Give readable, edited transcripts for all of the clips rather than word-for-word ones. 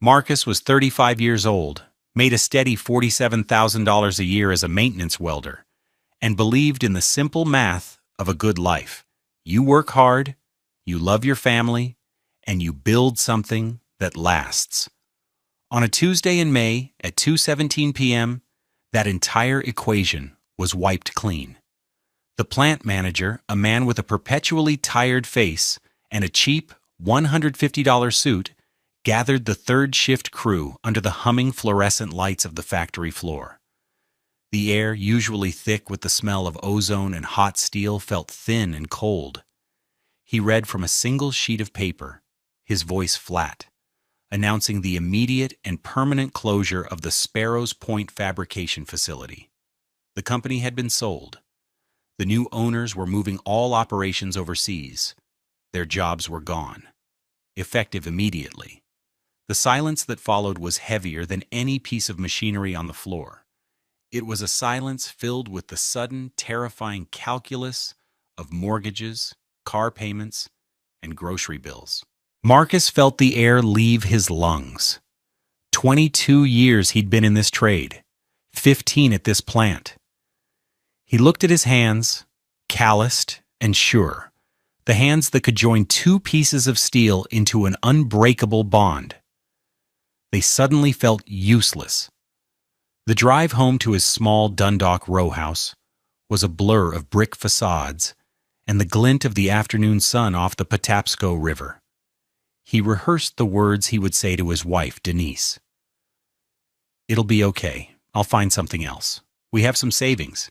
Marcus was 35 years old, made a steady $47,000 a year as a maintenance welder, and believed in the simple math of a good life. You work hard, you love your family, and you build something that lasts. On a Tuesday in May at 2:17 p.m., that entire equation was wiped clean. The plant manager, a man with a perpetually tired face and a cheap $150 suit, gathered the third shift crew under the humming fluorescent lights of the factory floor. The air, usually thick with the smell of ozone and hot steel, felt thin and cold. He read from a single sheet of paper, his voice flat, announcing the immediate and permanent closure of the Sparrows Point fabrication facility. The company had been sold. The new owners were moving all operations overseas. Their jobs were gone, effective immediately. The silence that followed was heavier than any piece of machinery on the floor. It was a silence filled with the sudden, terrifying calculus of mortgages, car payments, and grocery bills. Marcus felt the air leave his lungs. 22 years he'd been in this trade, 15 at this plant. He looked at his hands, calloused and sure, the hands that could join two pieces of steel into an unbreakable bond. They suddenly felt useless. The drive home to his small Dundalk row house was a blur of brick facades and the glint of the afternoon sun off the Patapsco River. He rehearsed the words he would say to his wife, Denise. "It'll be okay. I'll find something else. We have some savings."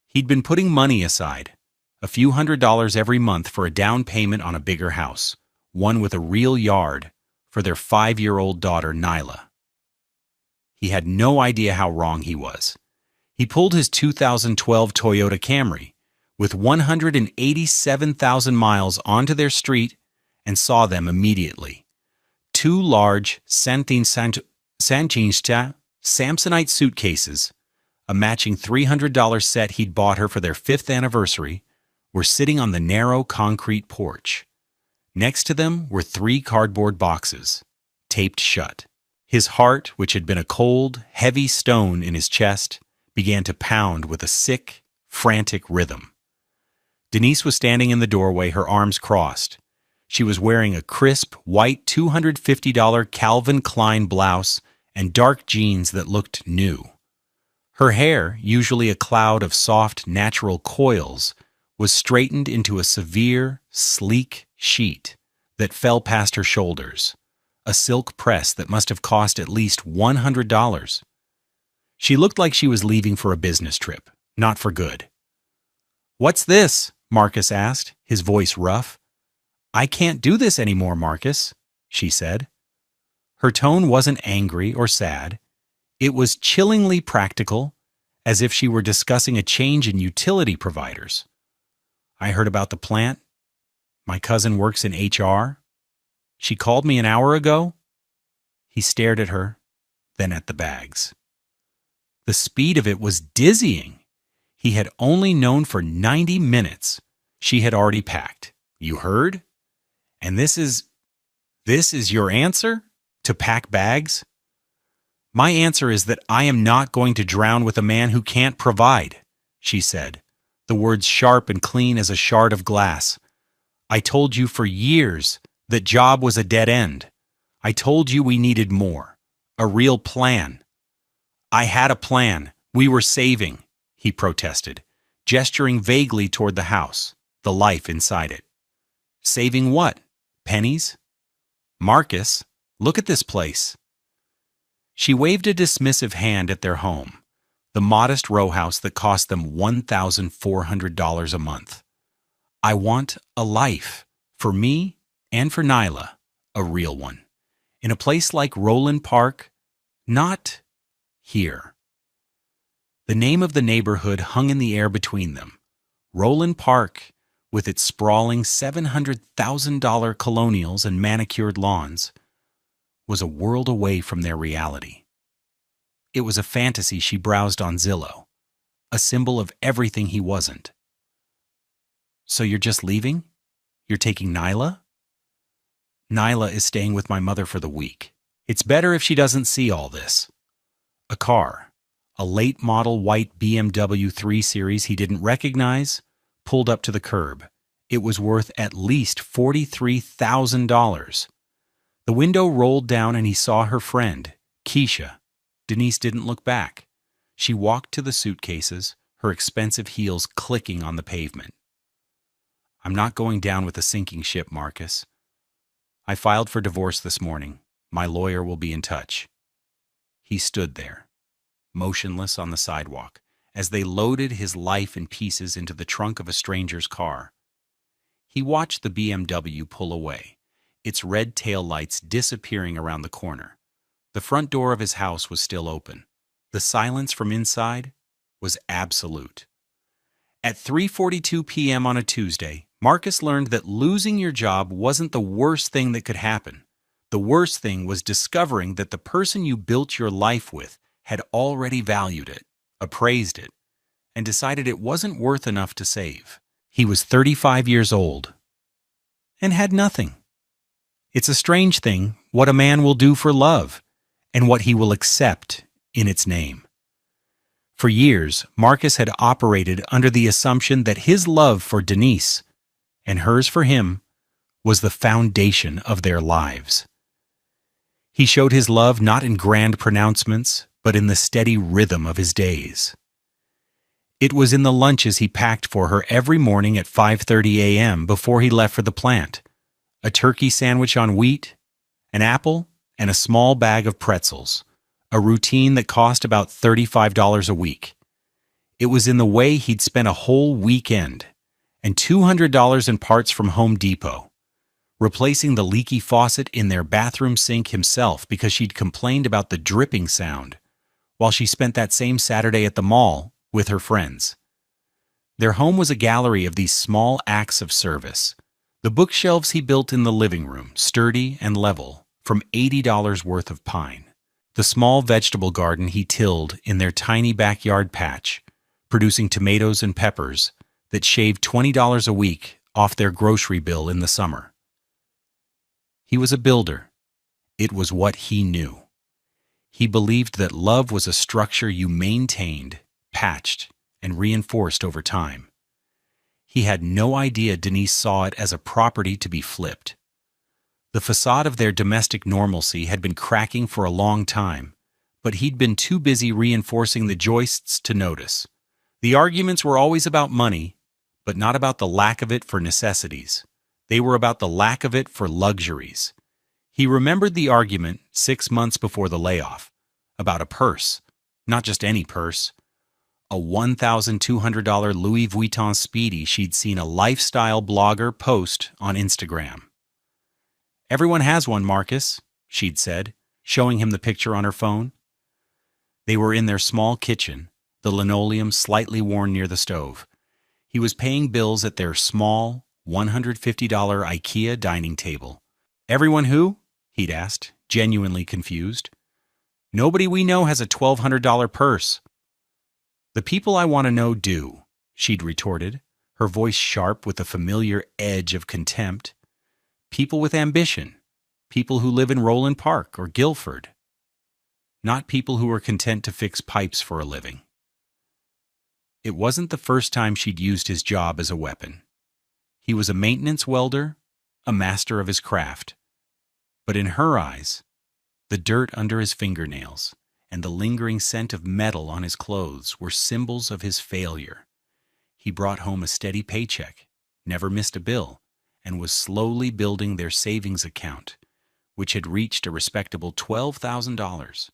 He'd been putting money aside, a few $100s every month for a down payment on a bigger house, one with a real yard, for their 5-year-old daughter, Nyla. He had no idea how wrong he was. He pulled his 2012 Toyota Camry with 187,000 miles onto their street and saw them immediately. Two large Samsonite suitcases, a matching $300 set he'd bought her for their 5th anniversary, were sitting on the narrow concrete porch. Next to them were 3 cardboard boxes, taped shut. His heart, which had been a cold, heavy stone in his chest, began to pound with a sick, frantic rhythm. Denise was standing in the doorway, her arms crossed. She was wearing a crisp, white $250 Calvin Klein blouse and dark jeans that looked new. Her hair, usually a cloud of soft, natural coils, was straightened into a severe, sleek sheet that fell past her shoulders, a silk press that must have cost at least $100. She looked like she was leaving for a business trip, not for good. "What's this?" Marcus asked, his voice rough. "I can't do this anymore, Marcus," she said. Her tone wasn't angry or sad. It was chillingly practical, as if she were discussing a change in utility providers. "I heard about the plant. My cousin works in HR. She called me an hour ago." He stared at her, then at the bags. The speed of it was dizzying. He had only known for 90 minutes. She had already packed. "You heard? And this is your answer? To pack bags?" "My answer is that I am not going to drown with a man who can't provide," she said, the words sharp and clean as a shard of glass. "I told you for years that job was a dead end. I told you we needed more, a real plan." "I had a plan. We were saving," he protested, gesturing vaguely toward the house, the life inside it. "Saving what? Pennies? Marcus, look at this place." She waved a dismissive hand at their home, the modest row house that cost them $1,400 a month. "I want a life, for me and for Nyla, a real one, in a place like Roland Park, not here." The name of the neighborhood hung in the air between them. Roland Park, with its sprawling $700,000 colonials and manicured lawns, was a world away from their reality. It was a fantasy she browsed on Zillow, a symbol of everything he wasn't. "So you're just leaving? You're taking Nyla?" "Nyla is staying with my mother for the week," It's better if she doesn't see all this. A car, a late-model white BMW 3 Series he didn't recognize, pulled up to the curb. It was worth at least $43,000. The window rolled down and he saw her friend, Keisha. Denise didn't look back. She walked to the suitcases, her expensive heels clicking on the pavement. I'm not going down with a sinking ship, Marcus. I filed for divorce this morning. My lawyer will be in touch. He stood there, motionless on the sidewalk, as they loaded his life in pieces into the trunk of a stranger's car. He watched the BMW pull away, its red taillights disappearing around the corner. The front door of his house was still open. The silence from inside was absolute. At 3:42 p.m. on a Tuesday, Marcus learned that losing your job wasn't the worst thing that could happen. The worst thing was discovering that the person you built your life with had already valued it, appraised it, and decided it wasn't worth enough to save. He was 35 years old and had nothing. It's a strange thing what a man will do for love and what he will accept in its name. For years, Marcus had operated under the assumption that his love for Denise, and hers for him, was the foundation of their lives. He showed his love not in grand pronouncements, but in the steady rhythm of his days. It was in the lunches he packed for her every morning at 5:30 a.m. before he left for the plant. A turkey sandwich on wheat, an apple, and a small bag of pretzels, a routine that cost about $35 a week. It was in the way he'd spent a whole weekend, and $200 in parts from Home Depot, replacing the leaky faucet in their bathroom sink himself because she'd complained about the dripping sound, while she spent that same Saturday at the mall with her friends. Their home was a gallery of these small acts of service. The bookshelves he built in the living room, sturdy and level, from $80 worth of pine. The small vegetable garden he tilled in their tiny backyard patch, producing tomatoes and peppers that shaved $20 a week off their grocery bill in the summer. He was a builder. It was what he knew. He believed that love was a structure you maintained, patched, and reinforced over time. He had no idea Denise saw it as a property to be flipped. The facade of their domestic normalcy had been cracking for a long time, but he'd been too busy reinforcing the joists to notice. The arguments were always about money, but not about the lack of it for necessities. They were about the lack of it for luxuries. He remembered the argument 6 months before the layoff, about a purse, not just any purse, a $1,200 Louis Vuitton Speedy she'd seen a lifestyle blogger post on Instagram. "Everyone has one, Marcus," she'd said, showing him the picture on her phone. They were in their small kitchen, the linoleum slightly worn near the stove. He was paying bills at their small, $150 IKEA dining table. "Everyone who?" he'd asked, genuinely confused. "Nobody we know has a $1,200 purse." "The people I want to know do," she'd retorted, her voice sharp with a familiar edge of contempt. "People with ambition, people who live in Roland Park or Guilford. Not people who are content to fix pipes for a living." It wasn't the first time she'd used his job as a weapon. He was a maintenance welder, a master of his craft. But in her eyes, the dirt under his fingernails and the lingering scent of metal on his clothes were symbols of his failure. He brought home a steady paycheck, never missed a bill, and was slowly building their savings account, which had reached a respectable $12,000.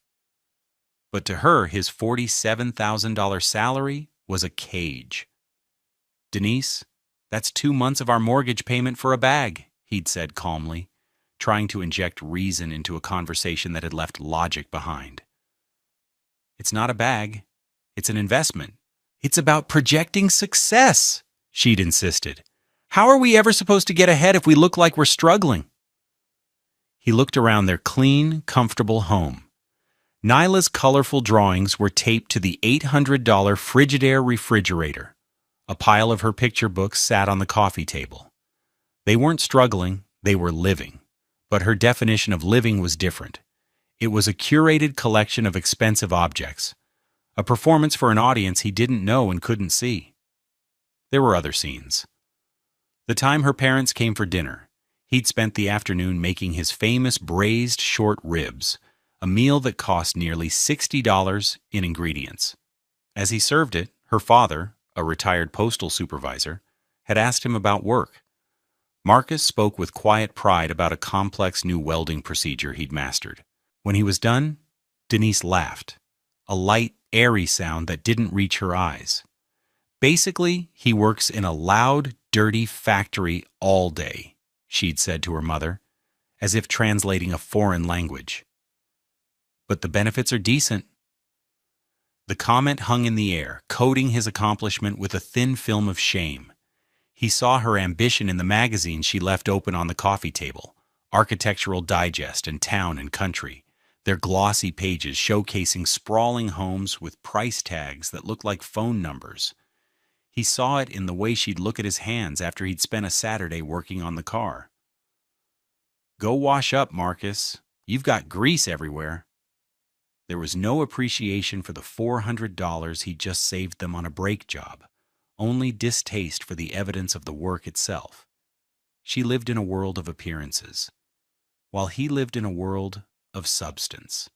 But to her, his $47,000 salary was a cage. "Denise, that's 2 months of our mortgage payment for a bag," he'd said calmly, trying to inject reason into a conversation that had left logic behind. "It's not a bag. It's an investment. It's about projecting success," she'd insisted. "How are we ever supposed to get ahead if we look like we're struggling?" He looked around their clean, comfortable home. Nyla's colorful drawings were taped to the $800 Frigidaire refrigerator. A pile of her picture books sat on the coffee table. They weren't struggling, they were living. But her definition of living was different. It was a curated collection of expensive objects, a performance for an audience he didn't know and couldn't see. There were other scenes. The time her parents came for dinner, he'd spent the afternoon making his famous braised short ribs, a meal that cost nearly $60 in ingredients. As he served it, her father, a retired postal supervisor, had asked him about work. Marcus spoke with quiet pride about a complex new welding procedure he'd mastered. When he was done, Denise laughed, a light, airy sound that didn't reach her eyes. Basically, he works in a loud, dirty factory all day, she'd said to her mother, as if translating a foreign language. But the benefits are decent. The comment hung in the air, coating his accomplishment with a thin film of shame. He saw her ambition in the magazines she left open on the coffee table, Architectural Digest and Town and Country, their glossy pages showcasing sprawling homes with price tags that looked like phone numbers. He saw it in the way she'd look at his hands after he'd spent a Saturday working on the car. "Go wash up, Marcus. You've got grease everywhere." There was no appreciation for the $400 he'd just saved them on a brake job, only distaste for the evidence of the work itself. She lived in a world of appearances, while he lived in a world of substance.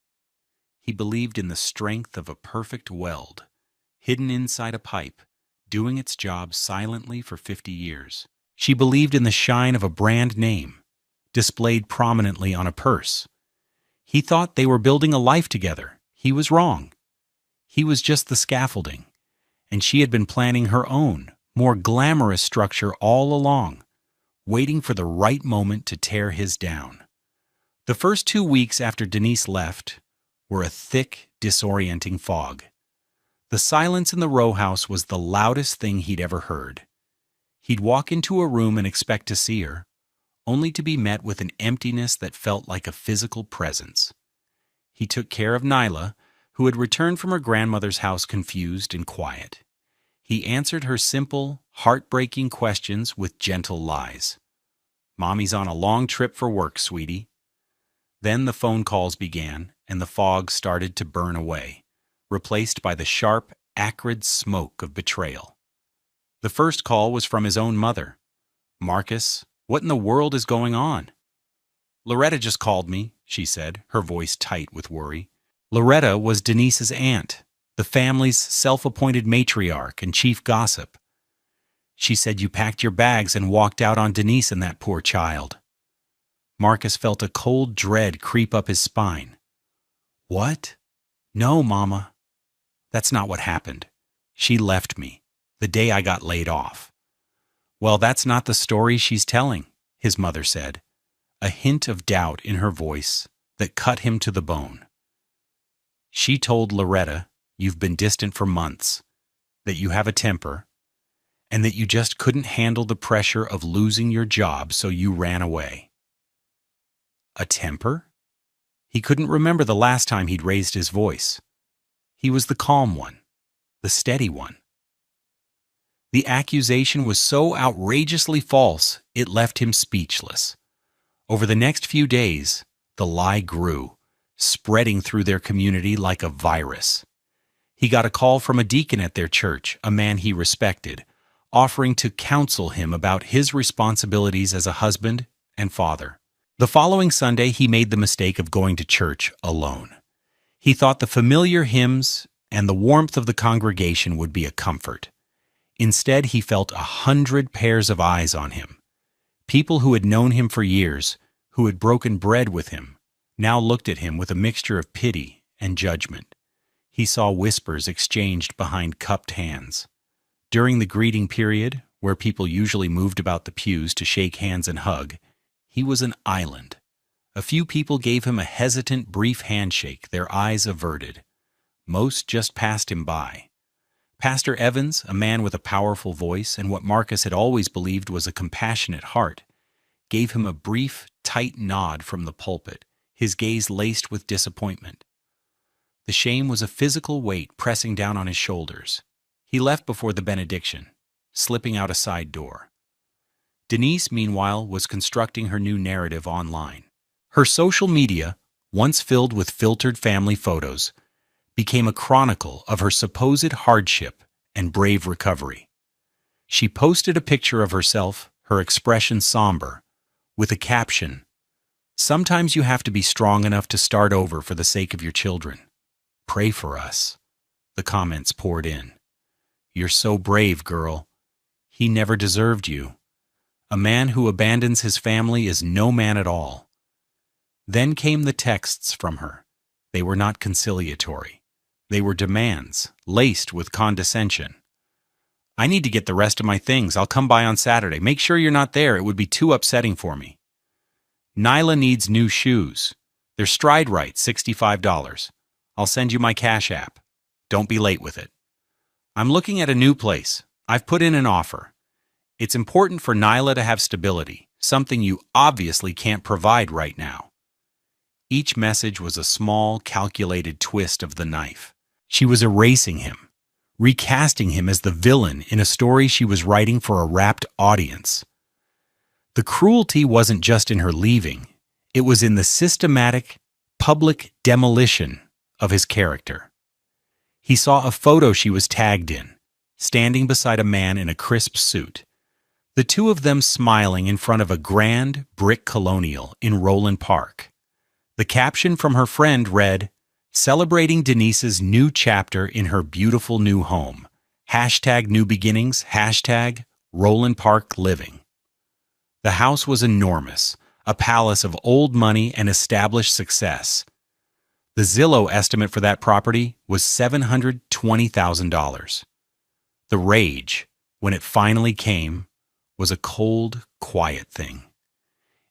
He believed in the strength of a perfect weld, hidden inside a pipe, doing its job silently for 50 years. She believed in the shine of a brand name, displayed prominently on a purse. He thought they were building a life together. He was wrong. He was just the scaffolding, and she had been planning her own, more glamorous structure all along, waiting for the right moment to tear his down. The first 2 weeks after Denise left were a thick, disorienting fog. The silence in the row house was the loudest thing he'd ever heard. He'd walk into a room and expect to see her, only to be met with an emptiness that felt like a physical presence. He took care of Nyla, who had returned from her grandmother's house confused and quiet. He answered her simple, heartbreaking questions with gentle lies. "Mommy's on a long trip for work, sweetie." Then the phone calls began, and the fog started to burn away, replaced by the sharp, acrid smoke of betrayal. The first call was from his own mother. "Marcus, what in the world is going on?" "Loretta just called me," she said, her voice tight with worry. Loretta was Denise's aunt, the family's self-appointed matriarch and chief gossip. "She said you packed your bags and walked out on Denise and that poor child." Marcus felt a cold dread creep up his spine. "What? No, Mama. That's not what happened. She left me the day I got laid off." "Well, that's not the story she's telling," his mother said, a hint of doubt in her voice that cut him to the bone. "She told Loretta you've been distant for months, that you have a temper, and that you just couldn't handle the pressure of losing your job, so you ran away." A temper? He couldn't remember the last time he'd raised his voice. He was the calm one, the steady one. The accusation was so outrageously false, it left him speechless. Over the next few days, the lie grew, spreading through their community like a virus. He got a call from a deacon at their church, a man he respected, offering to counsel him about his responsibilities as a husband and father. The following Sunday, he made the mistake of going to church alone. He thought the familiar hymns and the warmth of the congregation would be a comfort. Instead, he felt 100 pairs of eyes on him. People who had known him for years, who had broken bread with him, now looked at him with a mixture of pity and judgment. He saw whispers exchanged behind cupped hands. During the greeting period, where people usually moved about the pews to shake hands and hug, he was an island. A few people gave him a hesitant, brief handshake, their eyes averted. Most just passed him by. Pastor Evans, a man with a powerful voice and what Marcus had always believed was a compassionate heart, gave him a brief, tight nod from the pulpit, his gaze laced with disappointment. The shame was a physical weight pressing down on his shoulders. He left before the benediction, slipping out a side door. Denise, meanwhile, was constructing her new narrative online. Her social media, once filled with filtered family photos, became a chronicle of her supposed hardship and brave recovery. She posted a picture of herself, her expression somber, with a caption, "Sometimes you have to be strong enough to start over for the sake of your children. Pray for us." The comments poured in. "You're so brave, girl. He never deserved you. A man who abandons his family is no man at all." Then came the texts from her. They were not conciliatory. They were demands, laced with condescension. "I need to get the rest of my things. I'll come by on Saturday. Make sure you're not there. It would be too upsetting for me." "Nyla needs new shoes. They're stride right, $65. I'll send you my Cash App. Don't be late with it. I'm looking at a new place. I've put in an offer. It's important for Nyla to have stability, something you obviously can't provide right now." Each message was a small, calculated twist of the knife. She was erasing him, recasting him as the villain in a story she was writing for a rapt audience. The cruelty wasn't just in her leaving, it was in the systematic, public demolition of his character. He saw a photo she was tagged in, standing beside a man in a crisp suit. The two of them smiling in front of a grand brick colonial in Roland Park. The caption from her friend read, "Celebrating Denise's new chapter in her beautiful new home. #new beginnings, #Roland Park living." The house was enormous, a palace of old money and established success. The Zillow estimate for that property was $720,000. The rage, when it finally came, was a cold, quiet thing.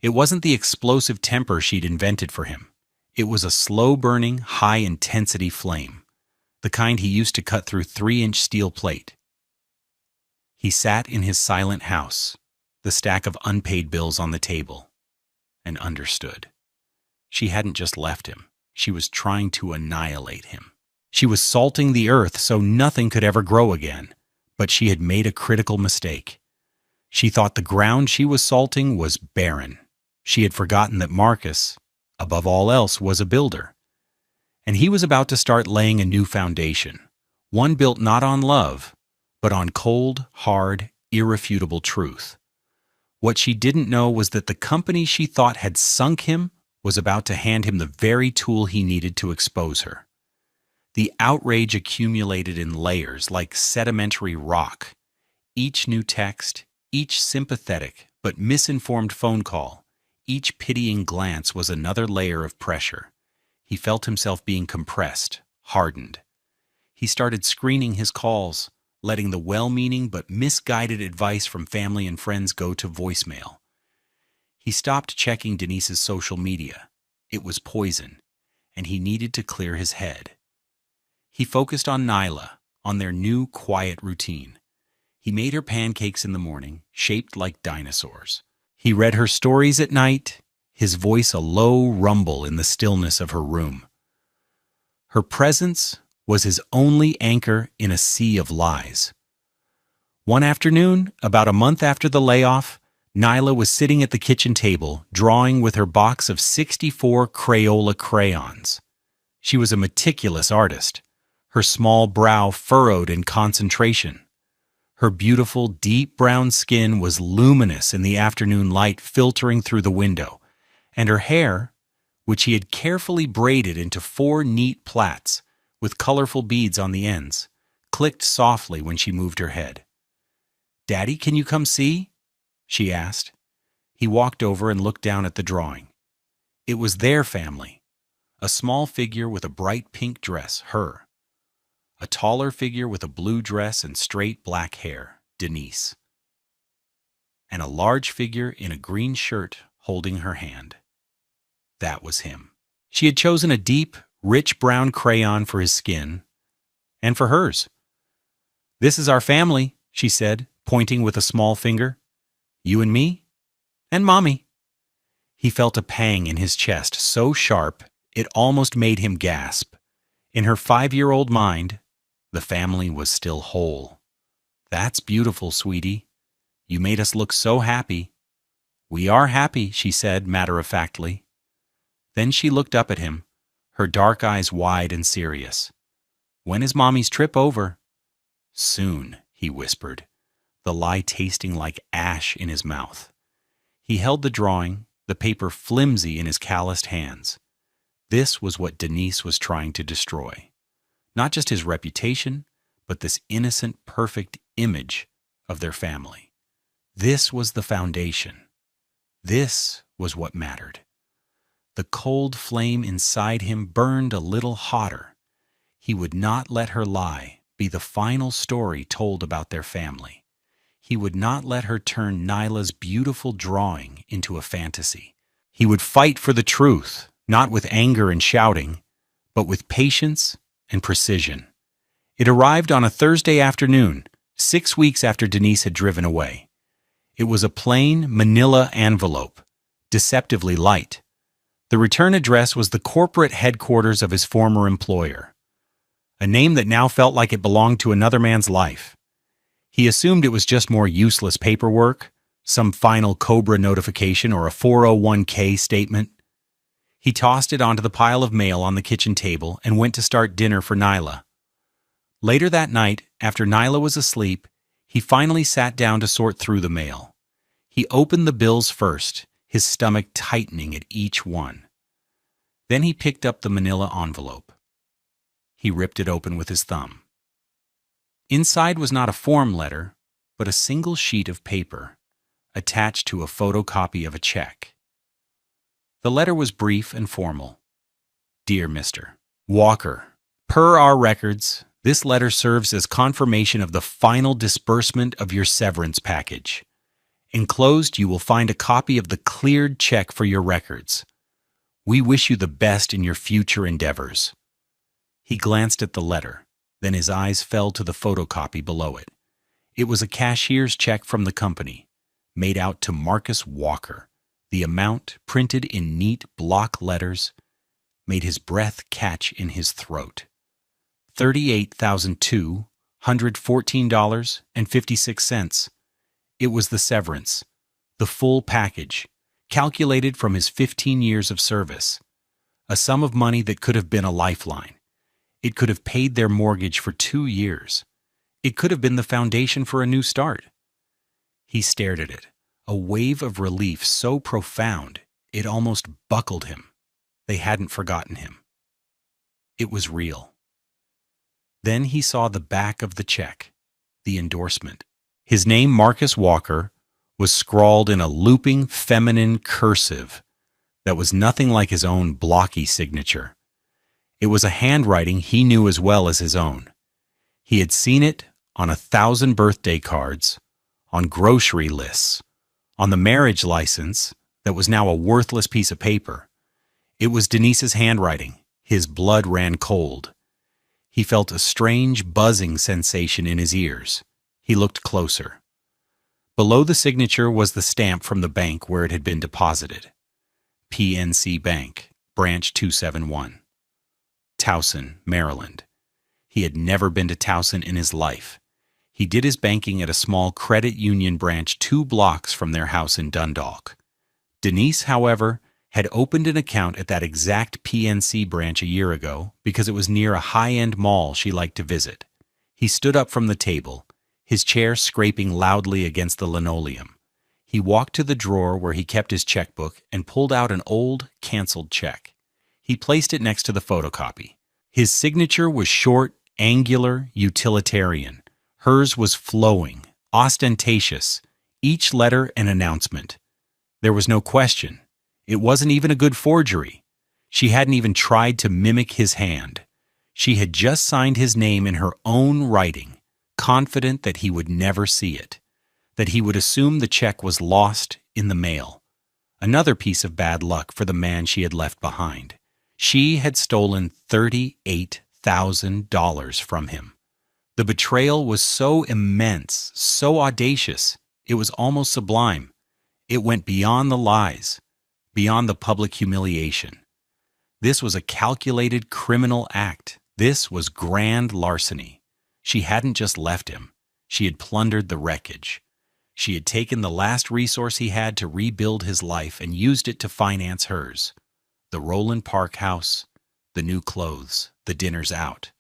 It wasn't the explosive temper she'd invented for him. It was a slow-burning, high-intensity flame, the kind he used to cut through 3-inch steel plate. He sat in his silent house, the stack of unpaid bills on the table, and understood. She hadn't just left him. She was trying to annihilate him. She was salting the earth so nothing could ever grow again, but she had made a critical mistake. She thought the ground she was salting was barren. She had forgotten that Marcus, above all else, was a builder. And he was about to start laying a new foundation, one built not on love, but on cold, hard, irrefutable truth. What she didn't know was that the company she thought had sunk him was about to hand him the very tool he needed to expose her. The outrage accumulated in layers like sedimentary rock. Each new text, each sympathetic but misinformed phone call, each pitying glance was another layer of pressure. He felt himself being compressed, hardened. He started screening his calls, letting the well-meaning but misguided advice from family and friends go to voicemail. He stopped checking Denise's social media. It was poison, and he needed to clear his head. He focused on Nyla, on their new quiet routine. He made her pancakes in the morning, shaped like dinosaurs. He read her stories at night, his voice a low rumble in the stillness of her room. Her presence was his only anchor in a sea of lies. One afternoon, about a month after the layoff, Nyla was sitting at the kitchen table, drawing with her box of 64 Crayola crayons. She was a meticulous artist, her small brow furrowed in concentration. Her beautiful, deep brown skin was luminous in the afternoon light filtering through the window, and her hair, which he had carefully braided into 4 neat plaits with colorful beads on the ends, clicked softly when she moved her head. "Daddy, can you come see?" she asked. He walked over and looked down at the drawing. It was their family. A small figure with a bright pink dress, her. A taller figure with a blue dress and straight black hair, Denise. And a large figure in a green shirt holding her hand. That was him. She had chosen a deep, rich brown crayon for his skin, and for hers. "This is our family," she said, pointing with a small finger. "You and me, and Mommy." He felt a pang in his chest so sharp it almost made him gasp. In her 5-year-old mind, the family was still whole. "That's beautiful, sweetie. You made us look so happy." "We are happy," she said matter-of-factly. Then she looked up at him, her dark eyes wide and serious. "When is Mommy's trip over?" "Soon," he whispered, the lie tasting like ash in his mouth. He held the drawing, the paper flimsy in his calloused hands. This was what Denise was trying to destroy. Not just his reputation, but this innocent, perfect image of their family. This was the foundation. This was what mattered. The cold flame inside him burned a little hotter. He would not let her lie be the final story told about their family. He would not let her turn Nyla's beautiful drawing into a fantasy. He would fight for the truth, not with anger and shouting, but with patience and precision. It arrived on a Thursday afternoon, 6 weeks after Denise had driven away. It was a plain manila envelope, deceptively light. The return address was the corporate headquarters of his former employer, a name that now felt like it belonged to another man's life. He assumed it was just more useless paperwork, some final COBRA notification or a 401k statement. He tossed it onto the pile of mail on the kitchen table and went to start dinner for Nyla. Later that night, after Nyla was asleep, he finally sat down to sort through the mail. He opened the bills first, his stomach tightening at each one. Then he picked up the manila envelope. He ripped it open with his thumb. Inside was not a form letter, but a single sheet of paper, attached to a photocopy of a check. The letter was brief and formal. "Dear Mr. Walker, per our records, this letter serves as confirmation of the final disbursement of your severance package. Enclosed, you will find a copy of the cleared check for your records. We wish you the best in your future endeavors." He glanced at the letter, then his eyes fell to the photocopy below it. It was a cashier's check from the company, made out to Marcus Walker. The amount, printed in neat block letters, made his breath catch in his throat. $38,214.56. It was the severance, the full package, calculated from his 15 years of service. A sum of money that could have been a lifeline. It could have paid their mortgage for 2 years. It could have been the foundation for a new start. He stared at it, a wave of relief so profound it almost buckled him. They hadn't forgotten him. It was real. Then he saw the back of the check, the endorsement. His name, Marcus Walker, was scrawled in a looping feminine cursive that was nothing like his own blocky signature. It was a handwriting he knew as well as his own. He had seen it on 1,000 birthday cards, on grocery lists, on the marriage license that was now a worthless piece of paper. It was Denise's handwriting. His blood ran cold. He felt a strange buzzing sensation in his ears. He looked closer. Below the signature was the stamp from the bank where it had been deposited. PNC Bank, Branch 271. Towson, Maryland. He had never been to Towson in his life. He did his banking at a small credit union branch 2 blocks from their house in Dundalk. Denise, however, had opened an account at that exact PNC branch a year ago because it was near a high-end mall she liked to visit. He stood up from the table, his chair scraping loudly against the linoleum. He walked to the drawer where he kept his checkbook and pulled out an old, canceled check. He placed it next to the photocopy. His signature was short, angular, utilitarian. Hers was flowing, ostentatious, each letter an announcement. There was no question. It wasn't even a good forgery. She hadn't even tried to mimic his hand. She had just signed his name in her own writing, confident that he would never see it, that he would assume the check was lost in the mail. Another piece of bad luck for the man she had left behind. She had stolen $38,000 from him. The betrayal was so immense, so audacious, it was almost sublime. It went beyond the lies, beyond the public humiliation. This was a calculated criminal act. This was grand larceny. She hadn't just left him. She had plundered the wreckage. She had taken the last resource he had to rebuild his life and used it to finance hers. the Roland Park house, the new clothes, the dinners out.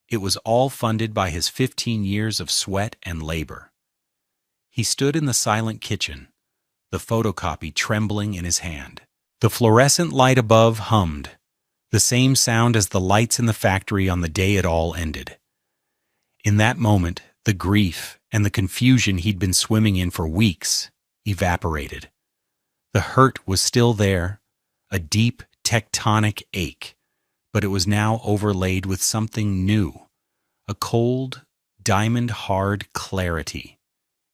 It was all funded by his 15 years of sweat and labor. He stood in the silent kitchen, the photocopy trembling in his hand. The fluorescent light above hummed, the same sound as the lights in the factory on the day it all ended. In that moment, the grief and the confusion he'd been swimming in for weeks evaporated. The hurt was still there, a deep tectonic ache, but it was now overlaid with something new, a cold, diamond-hard clarity.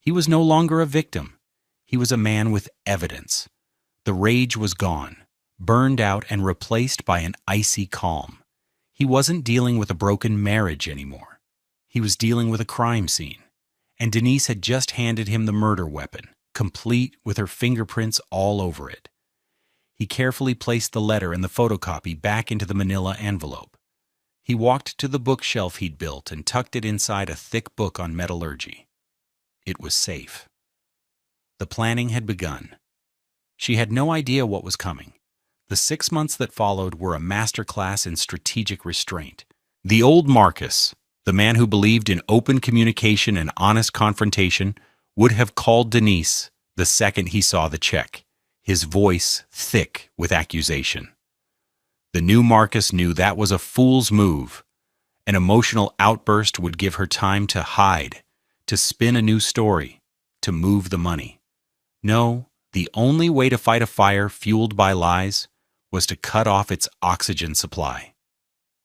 He was no longer a victim. He was a man with evidence. The rage was gone, burned out and replaced by an icy calm. He wasn't dealing with a broken marriage anymore. He was dealing with a crime scene, and Denise had just handed him the murder weapon, complete with her fingerprints all over it. He carefully placed the letter and the photocopy back into the manila envelope. He walked to the bookshelf he'd built and tucked it inside a thick book on metallurgy. It was safe. The planning had begun. She had no idea what was coming. The 6 months that followed were a masterclass in strategic restraint. The old Marcus, the man who believed in open communication and honest confrontation, would have called Denise the second he saw the check, his voice thick with accusation. The new Marcus knew that was a fool's move. An emotional outburst would give her time to hide, to spin a new story, to move the money. No, the only way to fight a fire fueled by lies was to cut off its oxygen supply.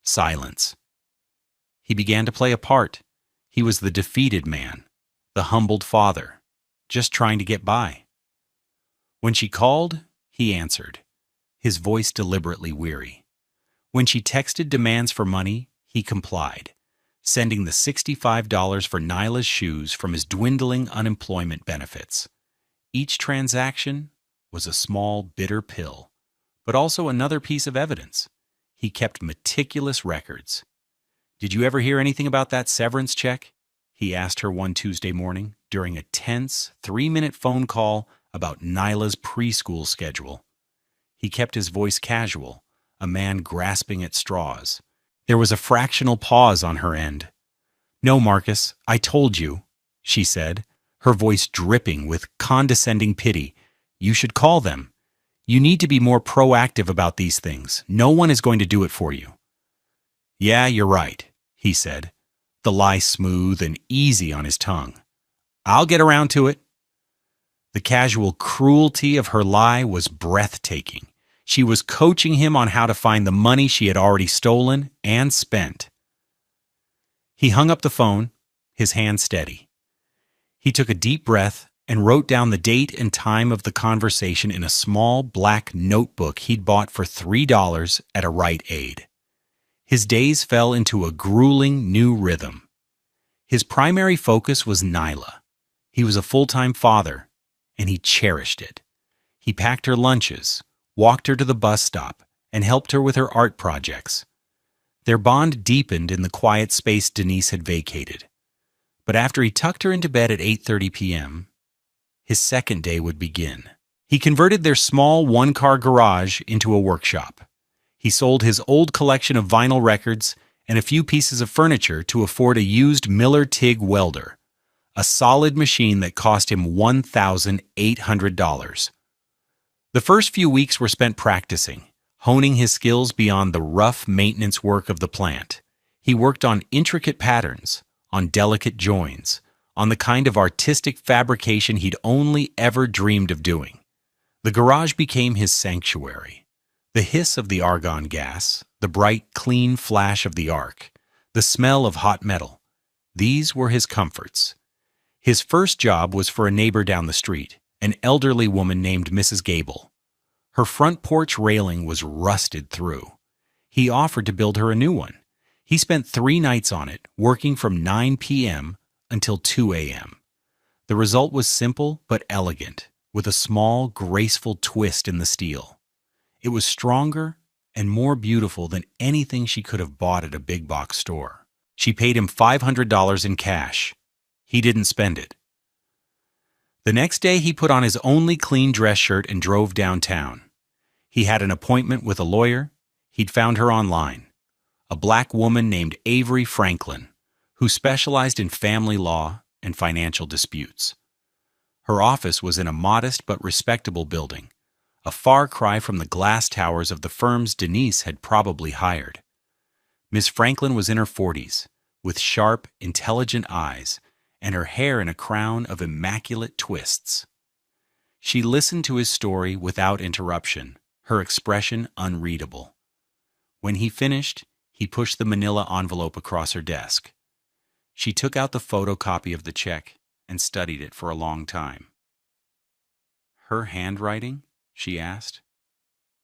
Silence. He began to play a part. He was the defeated man, the humbled father, just trying to get by. When she called, he answered, his voice deliberately weary. When she texted demands for money, he complied, sending the $65 for Nyla's shoes from his dwindling unemployment benefits. Each transaction was a small, bitter pill, but also another piece of evidence. He kept meticulous records. "Did you ever hear anything about that severance check?" he asked her one Tuesday morning during a tense 3-minute phone call about Nyla's preschool schedule. He kept his voice casual, a man grasping at straws. There was a fractional pause on her end. "No, Marcus, I told you," she said, her voice dripping with condescending pity. "You should call them. You need to be more proactive about these things. No one is going to do it for you." "Yeah, you're right," he said, the lie smooth and easy on his tongue. "I'll get around to it." The casual cruelty of her lie was breathtaking. She was coaching him on how to find the money she had already stolen and spent. He hung up the phone, his hand steady. He took a deep breath and wrote down the date and time of the conversation in a small black notebook he'd bought for $3 at a Rite Aid. His days fell into a grueling new rhythm. His primary focus was Nyla. He was a full-time father, and he cherished it. He packed her lunches, walked her to the bus stop, and helped her with her art projects. Their bond deepened in the quiet space Denise had vacated. But after he tucked her into bed at 8:30 p.m., his second day would begin. He converted their small one-car garage into a workshop. He sold his old collection of vinyl records and a few pieces of furniture to afford a used Miller TIG welder, a solid machine that cost him $1,800. The first few weeks were spent practicing, honing his skills beyond the rough maintenance work of the plant. He worked on intricate patterns, on delicate joins, on the kind of artistic fabrication he'd only ever dreamed of doing. The garage became his sanctuary. The hiss of the argon gas, the bright, clean flash of the arc, the smell of hot metal, these were his comforts. His first job was for a neighbor down the street, an elderly woman named Mrs. Gable. Her front porch railing was rusted through. He offered to build her a new one. He spent 3 nights on it, working from 9 p.m. until 2 a.m. The result was simple but elegant, with a small, graceful twist in the steel. It was stronger and more beautiful than anything she could have bought at a big box store. She paid him $500 in cash. He didn't spend it. The next day, he put on his only clean dress shirt and drove downtown. He had an appointment with a lawyer. He'd found her online, a black woman named Avery Franklin, who specialized in family law and financial disputes. Her office was in a modest but respectable building, a far cry from the glass towers of the firms Denise had probably hired. Miss Franklin was in her 40s, with sharp, intelligent eyes, and her hair in a crown of immaculate twists. She listened to his story without interruption, her expression unreadable. When he finished, he pushed the manila envelope across her desk. She took out the photocopy of the check and studied it for a long time. "Her handwriting?" she asked.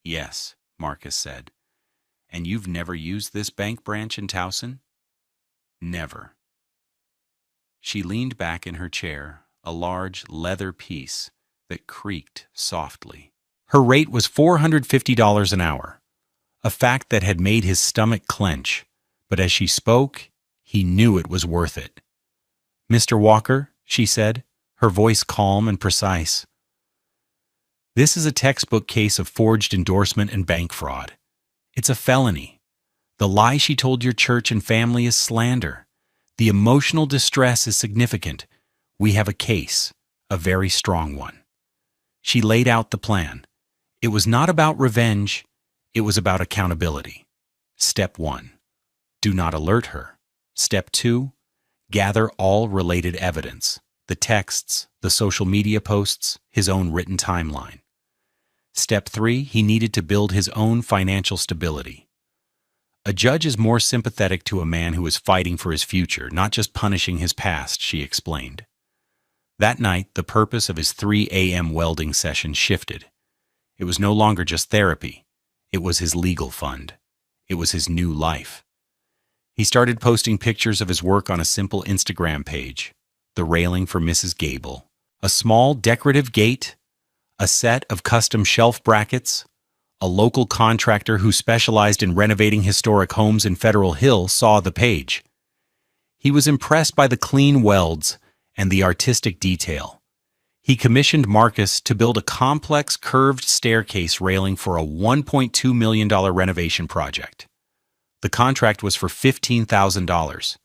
"Yes," Marcus said. "And you've never used this bank branch in Towson?" "Never." She leaned back in her chair, a large leather piece that creaked softly. Her rate was $450 an hour, a fact that had made his stomach clench, but as she spoke, he knew it was worth it. "Mr. Walker," she said, her voice calm and precise. "This is a textbook case of forged endorsement and bank fraud. It's a felony. The lie she told your church and family is slander. The emotional distress is significant. We have a case, a very strong one." She laid out the plan. It was not about revenge. It was about accountability. Step 1, do not alert her. Step 2, gather all related evidence, the texts, the social media posts, his own written timeline. Step 3, he needed to build his own financial stability. A judge is more sympathetic to a man who is fighting for his future, not just punishing his past, she explained. That night, the purpose of his 3 a.m. welding session shifted. It was no longer just therapy. It was his legal fund. It was his new life. He started posting pictures of his work on a simple Instagram page, the railing for Mrs. Gable, a small decorative gate, a set of custom shelf brackets. A local contractor who specialized in renovating historic homes in Federal Hill saw the page. He was impressed by the clean welds and the artistic detail. He commissioned Marcus to build a complex curved staircase railing for a $1.2 million renovation project. The contract was for $15,000.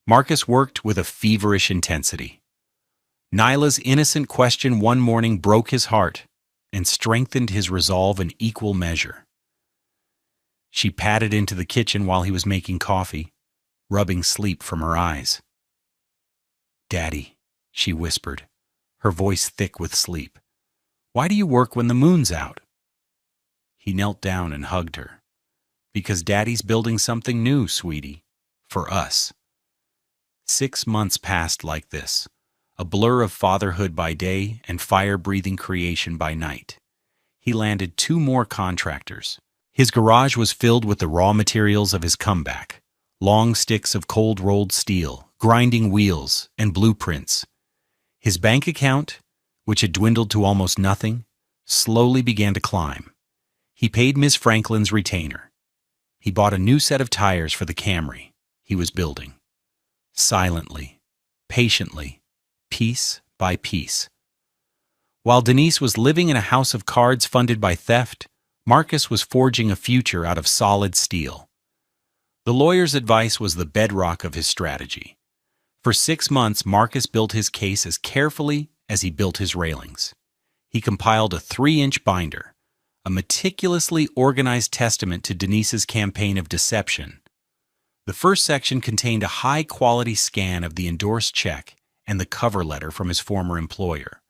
Marcus worked with a feverish intensity. Nyla's innocent question one morning broke his heart and strengthened his resolve in equal measure. She padded into the kitchen while he was making coffee, rubbing sleep from her eyes. "Daddy," she whispered, her voice thick with sleep, "why do you work when the moon's out?" He knelt down and hugged her. "Because Daddy's building something new, sweetie, for us." 6 months passed like this, a blur of fatherhood by day and fire-breathing creation by night. He landed 2 more contractors. His garage was filled with the raw materials of his comeback: long sticks of cold-rolled steel, grinding wheels, and blueprints. His bank account, which had dwindled to almost nothing, slowly began to climb. He paid Ms. Franklin's retainer. He bought a new set of tires for the Camry he was building. Silently, patiently, piece by piece. While Denise was living in a house of cards funded by theft, Marcus was forging a future out of solid steel. The lawyer's advice was the bedrock of his strategy. For 6 months, Marcus built his case as carefully as he built his railings. He compiled a 3-inch binder, a meticulously organized testament to Denise's campaign of deception. The first section contained a high-quality scan of the endorsed check and the cover letter from his former employer.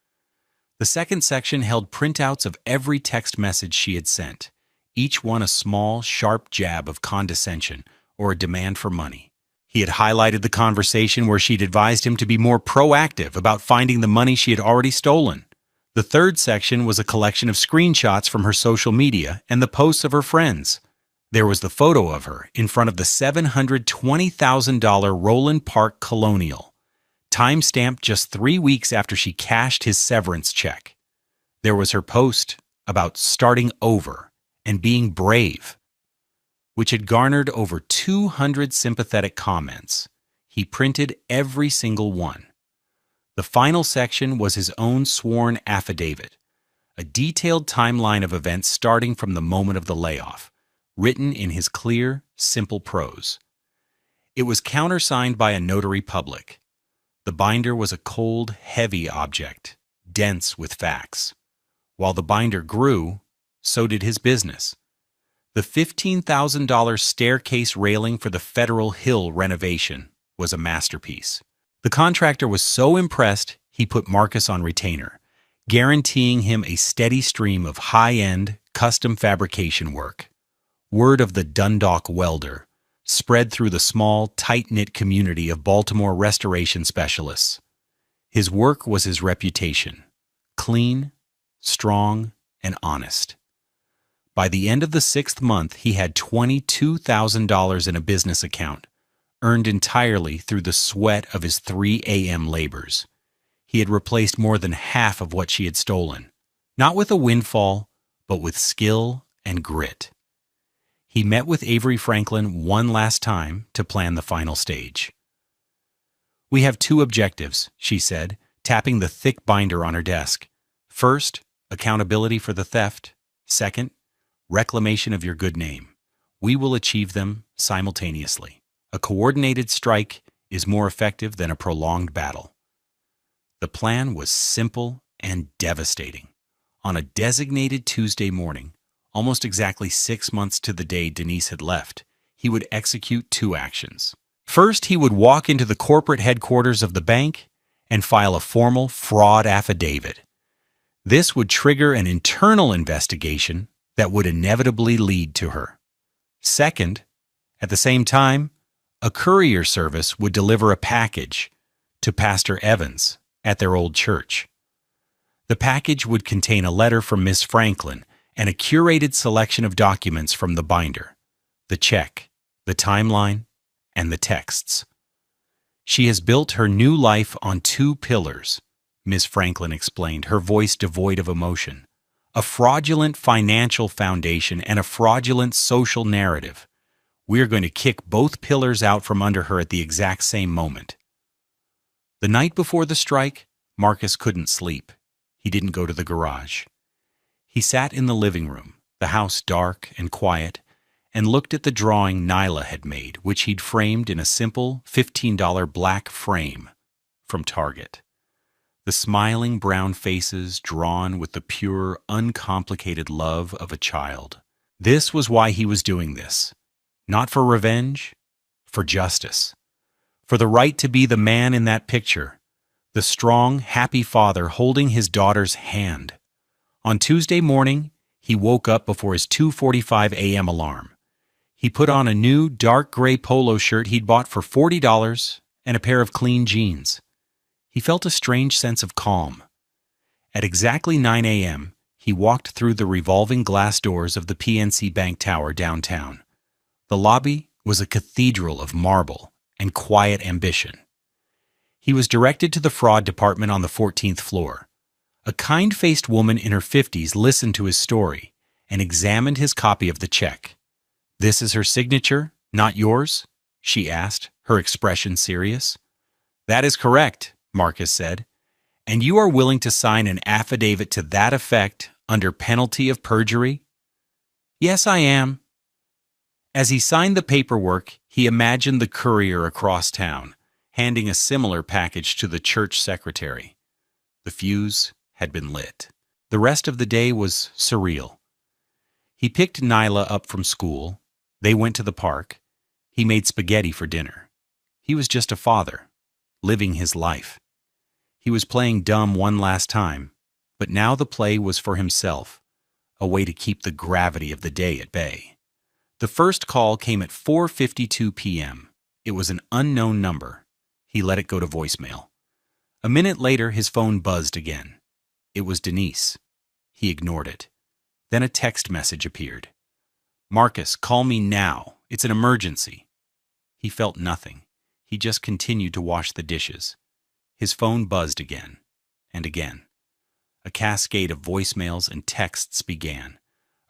The second section held printouts of every text message she had sent, each one a small, sharp jab of condescension or a demand for money. He had highlighted the conversation where she'd advised him to be more proactive about finding the money she had already stolen. The third section was a collection of screenshots from her social media and the posts of her friends. There was the photo of her in front of the $720,000 Roland Park Colonial, time-stamped just 3 weeks after she cashed his severance check. There was her post about starting over and being brave, which had garnered over 200 sympathetic comments. He printed every single one. The final section was his own sworn affidavit, a detailed timeline of events starting from the moment of the layoff, written in his clear, simple prose. It was countersigned by a notary public. The binder was a cold, heavy object, dense with facts. While the binder grew, so did his business. The $15,000 staircase railing for the Federal Hill renovation was a masterpiece. The contractor was so impressed, he put Marcus on retainer, guaranteeing him a steady stream of high-end, custom fabrication work. Word of the Dundalk welder spread through the small, tight-knit community of Baltimore restoration specialists. His work was his reputation: clean, strong, and honest. By the end of the 6th month, he had $22,000 in a business account, earned entirely through the sweat of his 3 a.m. labors. He had replaced more than half of what she had stolen, not with a windfall, but with skill and grit. He met with Avery Franklin one last time to plan the final stage. "We have 2 objectives," she said, tapping the thick binder on her desk. "First, accountability for the theft. Second, reclamation of your good name. We will achieve them simultaneously. A coordinated strike is more effective than a prolonged battle." The plan was simple and devastating. On a designated Tuesday morning, almost exactly 6 months to the day Denise had left, he would execute 2 actions. First, he would walk into the corporate headquarters of the bank and file a formal fraud affidavit. This would trigger an internal investigation that would inevitably lead to her. Second, at the same time, a courier service would deliver a package to Pastor Evans at their old church. The package would contain a letter from Miss Franklin and a curated selection of documents from the binder: the check, the timeline, and the texts. "She has built her new life on 2 pillars," Miss Franklin explained, her voice devoid of emotion: "a fraudulent financial foundation and a fraudulent social narrative. We are going to kick both pillars out from under her at the exact same moment." The night before the strike, Marcus couldn't sleep. He didn't go to the garage. He sat in the living room, the house dark and quiet, and looked at the drawing Nyla had made, which he'd framed in a simple $15 black frame from Target. The smiling brown faces drawn with the pure, uncomplicated love of a child. This was why he was doing this. Not for revenge, for justice. For the right to be the man in that picture, the strong, happy father holding his daughter's hand. On Tuesday morning, he woke up before his 2:45 a.m. alarm. He put on a new dark gray polo shirt he'd bought for $40 and a pair of clean jeans. He felt a strange sense of calm. At exactly 9 a.m., he walked through the revolving glass doors of the PNC Bank Tower downtown. The lobby was a cathedral of marble and quiet ambition. He was directed to the fraud department on the 14th floor. A kind-faced woman in her 50s listened to his story and examined his copy of the check. "This is her signature, not yours?" she asked, her expression serious. "That is correct," Marcus said. "And you are willing to sign an affidavit to that effect under penalty of perjury?" "Yes, I am." As he signed the paperwork, he imagined the courier across town, handing a similar package to the church secretary. The fuse had been lit. The rest of the day was surreal. He picked Nyla up from school. They went to the park. He made spaghetti for dinner. He was just a father, living his life. He was playing dumb one last time, but now the play was for himself, a way to keep the gravity of the day at bay. The first call came at 4:52 p.m. It was an unknown number. He let it go to voicemail. A minute later, his phone buzzed again. It was Denise. He ignored it. Then a text message appeared. "Marcus, call me now. It's an emergency." He felt nothing. He just continued to wash the dishes. His phone buzzed again and again. A cascade of voicemails and texts began,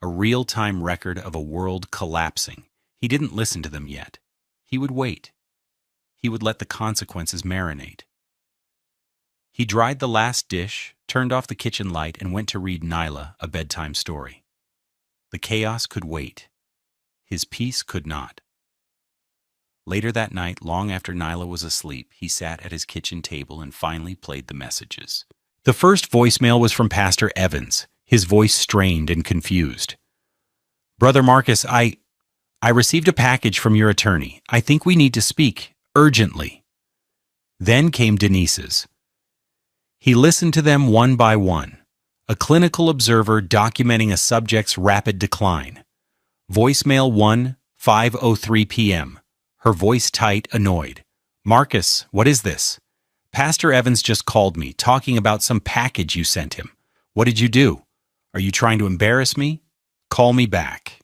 a real-time record of a world collapsing. He didn't listen to them yet. He would wait. He would let the consequences marinate. He dried the last dish, turned off the kitchen light, and went to read Nyla a bedtime story. The chaos could wait. His peace could not. Later that night, long after Nyla was asleep, he sat at his kitchen table and finally played the messages. The first voicemail was from Pastor Evans, his voice strained and confused. "Brother Marcus, I received a package from your attorney. I think we need to speak, urgently." Then came Denise's. He listened to them one by one, a clinical observer documenting a subject's rapid decline. Voicemail 1, 5:03 p.m. Her voice tight, annoyed. "Marcus, what is this? Pastor Evans just called me, talking about some package you sent him. What did you do? Are you trying to embarrass me? Call me back."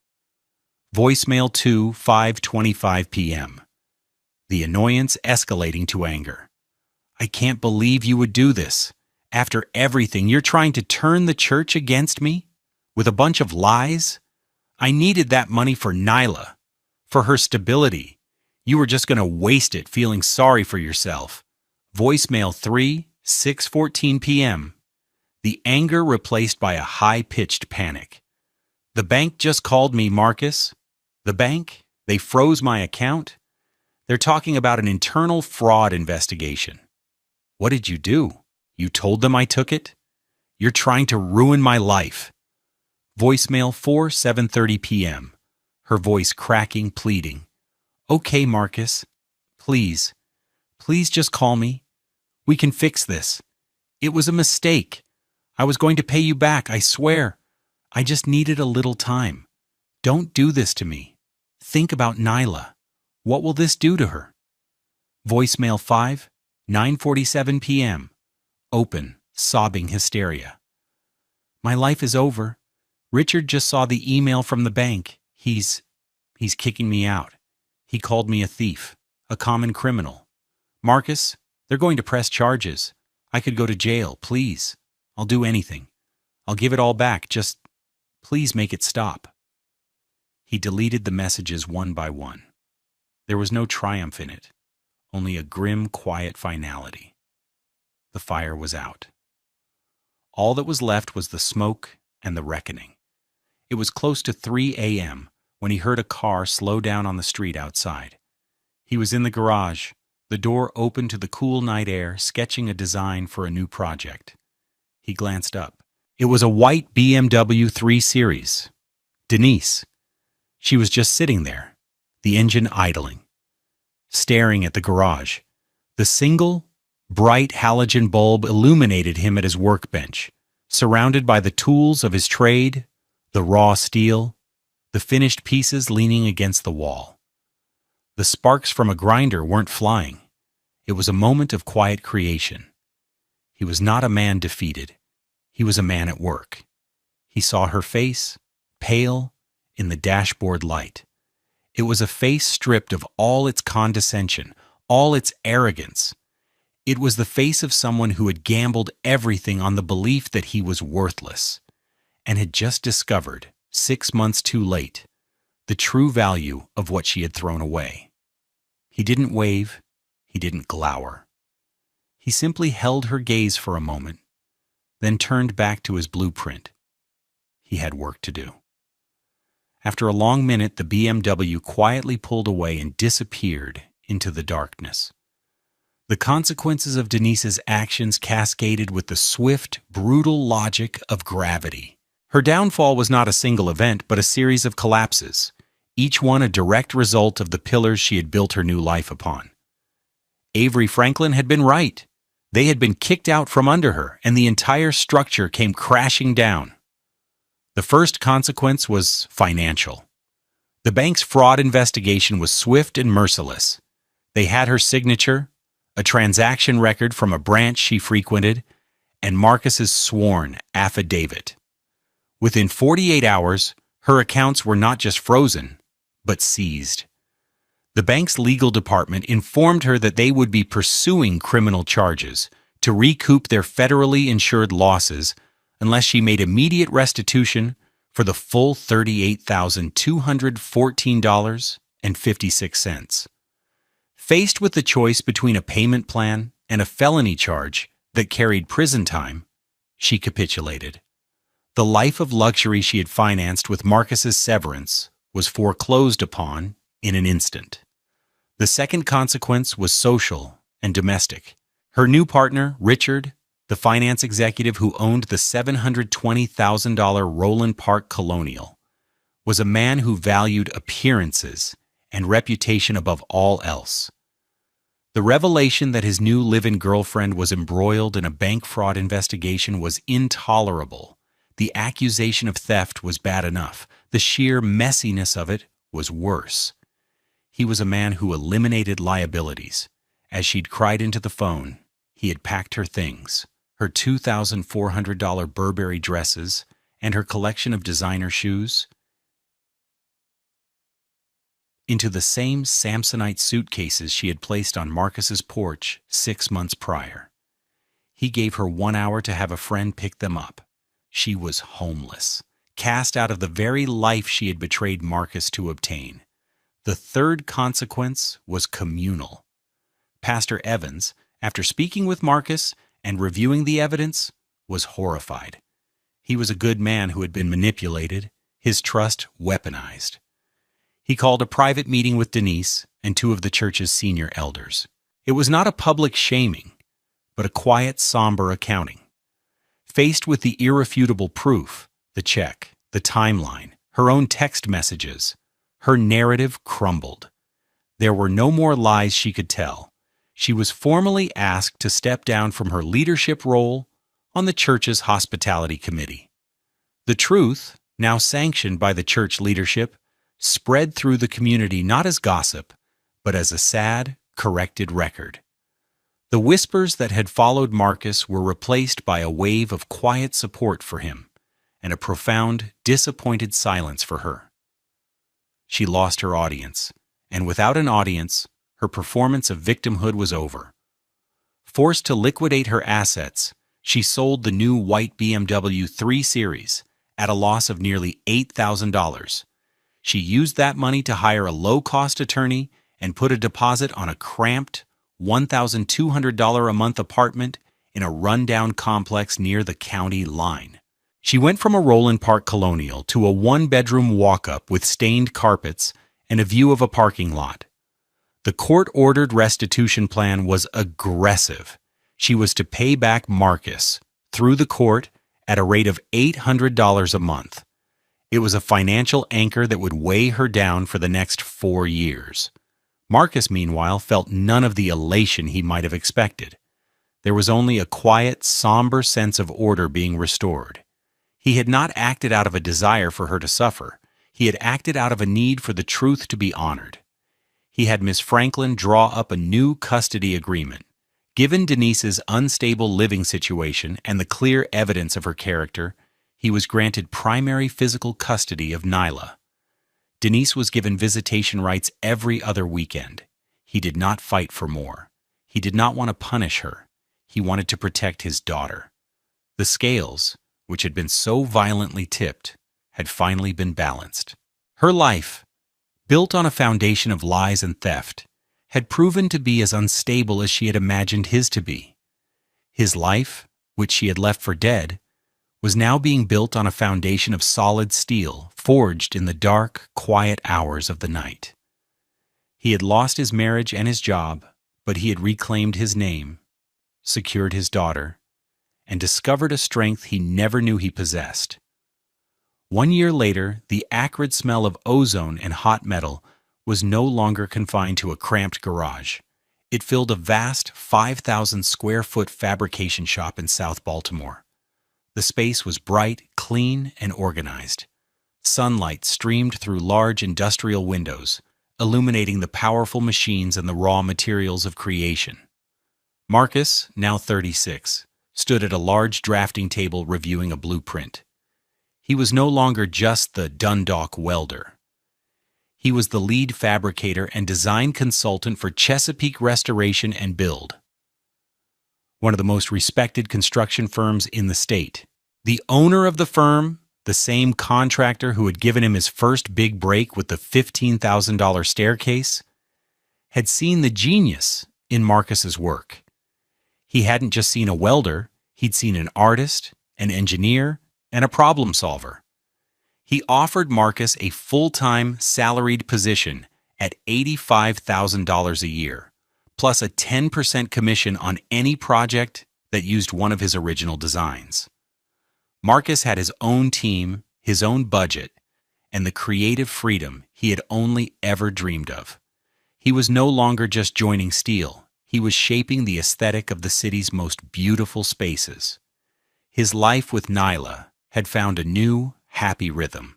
Voicemail 2, 5:25 p.m. The annoyance escalating to anger. "I can't believe you would do this. After everything, you're trying to turn the church against me? With a bunch of lies? I needed that money for Nyla, for her stability. You were just going to waste it feeling sorry for yourself." Voicemail 3, 6:14 p.m. The anger replaced by a high-pitched panic. "The bank just called me, Marcus." "The bank? They froze my account? They're talking about an internal fraud investigation." "What did you do? You told them I took it? You're trying to ruin my life." Voicemail 4, 7:30 p.m. Her voice cracking, pleading. "Okay, Marcus. Please just call me. We can fix this. It was a mistake. I was going to pay you back, I swear. I just needed a little time. Don't do this to me. Think about Nyla. What will this do to her?" Voicemail 5, 9:47 p.m. Open, sobbing hysteria. "My life is over. Richard just saw the email from the bank. He's kicking me out. He called me a thief, a common criminal. Marcus, they're going to press charges. I could go to jail, please. I'll do anything. I'll give it all back. Just please make it stop." He deleted the messages one by one. There was no triumph in it, only a grim, quiet finality. The fire was out. All that was left was the smoke and the reckoning. It was close to 3 a.m. when he heard a car slow down on the street outside. He was in the garage, the door open to the cool night air, sketching a design for a new project. He glanced up. It was a white BMW 3 Series. Denise. She was just sitting there, the engine idling, staring at the garage. The single, bright halogen bulb illuminated him at his workbench, surrounded by the tools of his trade, the raw steel, the finished pieces leaning against the wall. The sparks from a grinder weren't flying. It was a moment of quiet creation. He was not a man defeated. He was a man at work. He saw her face, pale, in the dashboard light. It was a face stripped of all its condescension, all its arrogance. It was the face of someone who had gambled everything on the belief that he was worthless, and had just discovered, 6 months too late, the true value of what she had thrown away. He didn't wave, he didn't glower. He simply held her gaze for a moment, then turned back to his blueprint. He had work to do. After a long minute, the BMW quietly pulled away and disappeared into the darkness. The consequences of Denise's actions cascaded with the swift, brutal logic of gravity. Her downfall was not a single event, but a series of collapses, each one a direct result of the pillars she had built her new life upon. Avery Franklin had been right. They had been kicked out from under her, and the entire structure came crashing down. The first consequence was financial. The bank's fraud investigation was swift and merciless. They had her signature, a transaction record from a branch she frequented, and Marcus's sworn affidavit. Within 48 hours, her accounts were not just frozen, but seized. The bank's legal department informed her that they would be pursuing criminal charges to recoup their federally insured losses unless she made immediate restitution for the full $38,214.56. Faced with the choice between a payment plan and a felony charge, that carried prison time, she capitulated. The life of luxury she had financed with Marcus's severance was foreclosed upon in an instant. The second consequence was social and domestic. Her new partner, Richard, the finance executive who owned the $720,000 Roland Park Colonial, was a man who valued appearances and reputation above all else. The revelation that his new live-in girlfriend was embroiled in a bank fraud investigation was intolerable. The accusation of theft was bad enough. The sheer messiness of it was worse. He was a man who eliminated liabilities. As she'd cried into the phone, he had packed her things, her $2,400 Burberry dresses, and her collection of designer shoes, into the same Samsonite suitcases she had placed on Marcus's porch 6 months prior. He gave her 1 hour to have a friend pick them up. She was homeless, cast out of the very life she had betrayed Marcus to obtain. The third consequence was communal. Pastor Evans, after speaking with Marcus and reviewing the evidence, was horrified. He was a good man who had been manipulated, his trust weaponized. He called a private meeting with Denise and 2 of the church's senior elders. It was not a public shaming, but a quiet, somber accounting. Faced with the irrefutable proof, the check, the timeline, her own text messages, her narrative crumbled. There were no more lies she could tell. She was formally asked to step down from her leadership role on the church's hospitality committee. The truth, now sanctioned by the church leadership, spread through the community not as gossip, but as a sad, corrected record. The whispers that had followed Marcus were replaced by a wave of quiet support for him and a profound, disappointed silence for her. She lost her audience, and without an audience, her performance of victimhood was over. Forced to liquidate her assets, she sold the new white BMW 3 Series at a loss of nearly $8,000. She used that money to hire a low-cost attorney and put a deposit on a cramped, $1,200 a month apartment in a rundown complex near the county line. She went from a Roland Park Colonial to a 1-bedroom walk-up with stained carpets and a view of a parking lot. The court-ordered restitution plan was aggressive. She was to pay back Marcus through the court at a rate of $800 a month. It was a financial anchor that would weigh her down for the next 4 years. Marcus, meanwhile, felt none of the elation he might have expected. There was only a quiet, somber sense of order being restored. He had not acted out of a desire for her to suffer. He had acted out of a need for the truth to be honored. He had Miss Franklin draw up a new custody agreement. Given Denise's unstable living situation and the clear evidence of her character, he was granted primary physical custody of Nyla. Denise was given visitation rights every other weekend. He did not fight for more. He did not want to punish her. He wanted to protect his daughter. The scales, which had been so violently tipped, had finally been balanced. Her life, built on a foundation of lies and theft, had proven to be as unstable as she had imagined his to be. His life, which she had left for dead, was now being built on a foundation of solid steel, forged in the dark, quiet hours of the night. He had lost his marriage and his job, but he had reclaimed his name, secured his daughter, and discovered a strength he never knew he possessed. 1 year later, the acrid smell of ozone and hot metal was no longer confined to a cramped garage. It filled a vast 5,000-square-foot fabrication shop in South Baltimore. The space was bright, clean, and organized. Sunlight streamed through large industrial windows, illuminating the powerful machines and the raw materials of creation. Marcus, now 36, stood at a large drafting table reviewing a blueprint. He was no longer just the Dundalk welder. He was the lead fabricator and design consultant for Chesapeake Restoration and Build, one of the most respected construction firms in the state. The owner of the firm, the same contractor who had given him his first big break with the $15,000 staircase, had seen the genius in Marcus's work. He hadn't just seen a welder, he'd seen an artist, an engineer, and a problem solver. He offered Marcus a full-time, salaried position at $85,000 a year, plus a 10% commission on any project that used one of his original designs. Marcus had his own team, his own budget, and the creative freedom he had only ever dreamed of. He was no longer just joining steel. He was shaping the aesthetic of the city's most beautiful spaces. His life with Nyla had found a new, happy rhythm.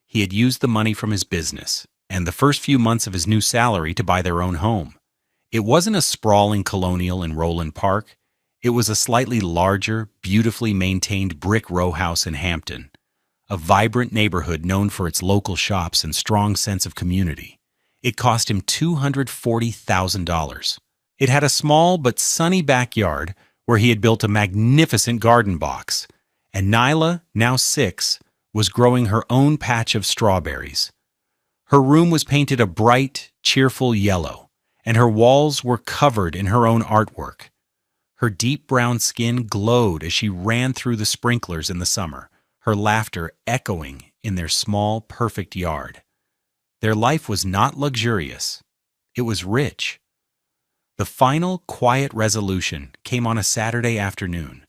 He had used the money from his business and the first few months of his new salary to buy their own home. It wasn't a sprawling colonial in Roland Park. It was a slightly larger, beautifully maintained brick row house in Hampton, a vibrant neighborhood known for its local shops and strong sense of community. It cost him $240,000. It had a small but sunny backyard where he had built a magnificent garden box, and Nyla, now 6, was growing her own patch of strawberries. Her room was painted a bright, cheerful yellow, and her walls were covered in her own artwork. Her deep brown skin glowed as she ran through the sprinklers in the summer, her laughter echoing in their small, perfect yard. Their life was not luxurious. It was rich. The final, quiet resolution came on a Saturday afternoon.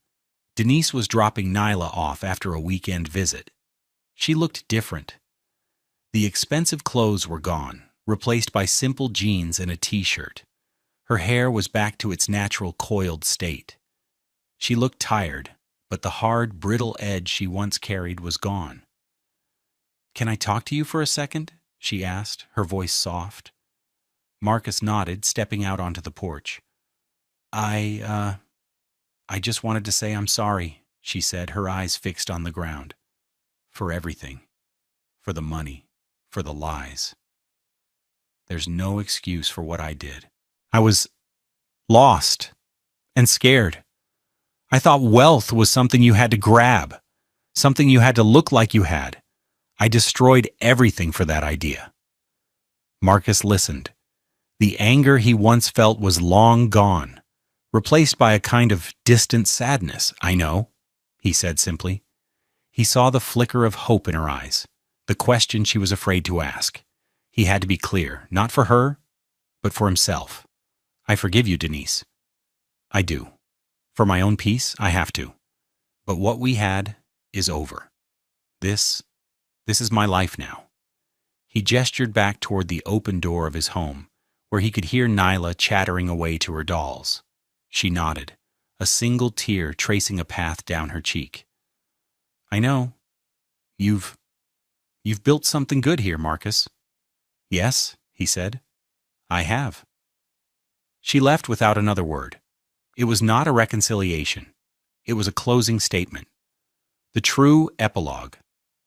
Denise was dropping Nyla off after a weekend visit. She looked different. The expensive clothes were gone, replaced by simple jeans and a t-shirt. Her hair was back to its natural coiled state. She looked tired, but the hard, brittle edge she once carried was gone. "Can I talk to you for a second?" she asked, her voice soft. Marcus nodded, stepping out onto the porch. I just wanted to say I'm sorry," she said, her eyes fixed on the ground. "For everything. For the money. For the lies. There's no excuse for what I did. I was lost and scared. I thought wealth was something you had to grab, something you had to look like you had. I destroyed everything for that idea." Marcus listened. The anger he once felt was long gone, replaced by a kind of distant sadness. "I know," he said simply. He saw the flicker of hope in her eyes, the question she was afraid to ask. He had to be clear, not for her, but for himself. "I forgive you, Denise. I do. For my own peace, I have to. But what we had is over. This is my life now." He gestured back toward the open door of his home, where he could hear Nyla chattering away to her dolls. She nodded, a single tear tracing a path down her cheek. "I know. You've built something good here, Marcus." "Yes," he said. "I have." She left without another word. It was not a reconciliation. It was a closing statement. The true epilogue,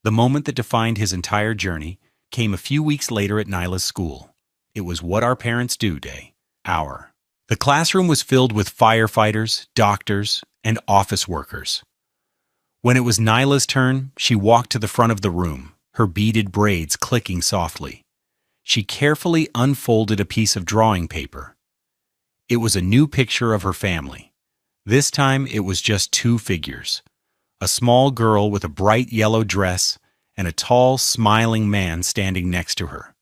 the moment that defined his entire journey, came a few weeks later at Nyla's school. It was What Our Parents Do Day, hour. The classroom was filled with firefighters, doctors, and office workers. When it was Nyla's turn, she walked to the front of the room, her beaded braids clicking softly. She carefully unfolded a piece of drawing paper. It was a new picture of her family. This time it was just 2 figures. A small girl with a bright yellow dress and a tall, smiling man standing next to her.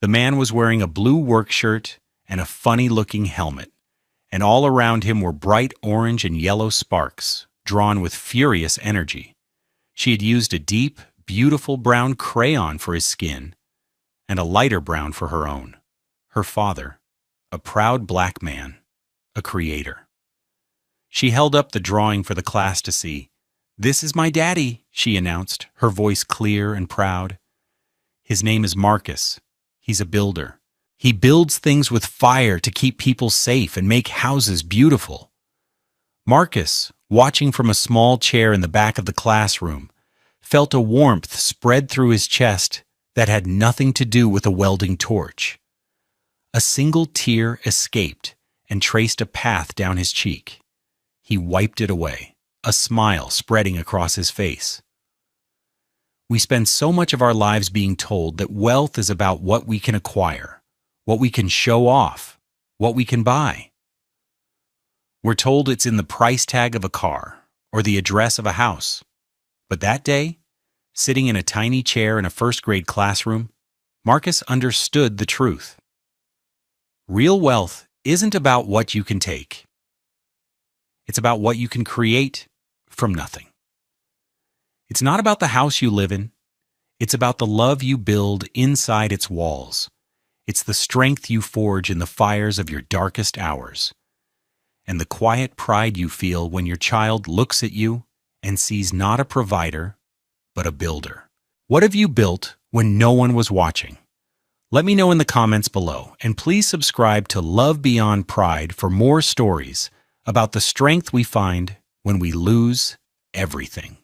The man was wearing a blue work shirt and a funny-looking helmet, and all around him were bright orange and yellow sparks, drawn with furious energy. She had used a deep, beautiful brown crayon for his skin and a lighter brown for her own. Her father, a proud black man, a creator. She held up the drawing for the class to see. "This is my daddy," she announced, her voice clear and proud. "His name is Marcus. He's a builder. He builds things with fire to keep people safe and make houses beautiful." Marcus, watching from a small chair in the back of the classroom, felt a warmth spread through his chest that had nothing to do with a welding torch. A single tear escaped and traced a path down his cheek. He wiped it away, a smile spreading across his face. We spend so much of our lives being told that wealth is about what we can acquire, what we can show off, what we can buy. We're told it's in the price tag of a car or the address of a house. But that day, sitting in a tiny chair in a first-grade classroom, Marcus understood the truth. Real wealth isn't about what you can take. It's about what you can create from nothing. It's not about the house you live in. It's about the love you build inside its walls. It's the strength you forge in the fires of your darkest hours. And the quiet pride you feel when your child looks at you and sees not a provider, but a builder. What have you built when no one was watching? Let me know in the comments below, and please subscribe to Love Beyond Pride for more stories about the strength we find when we lose everything.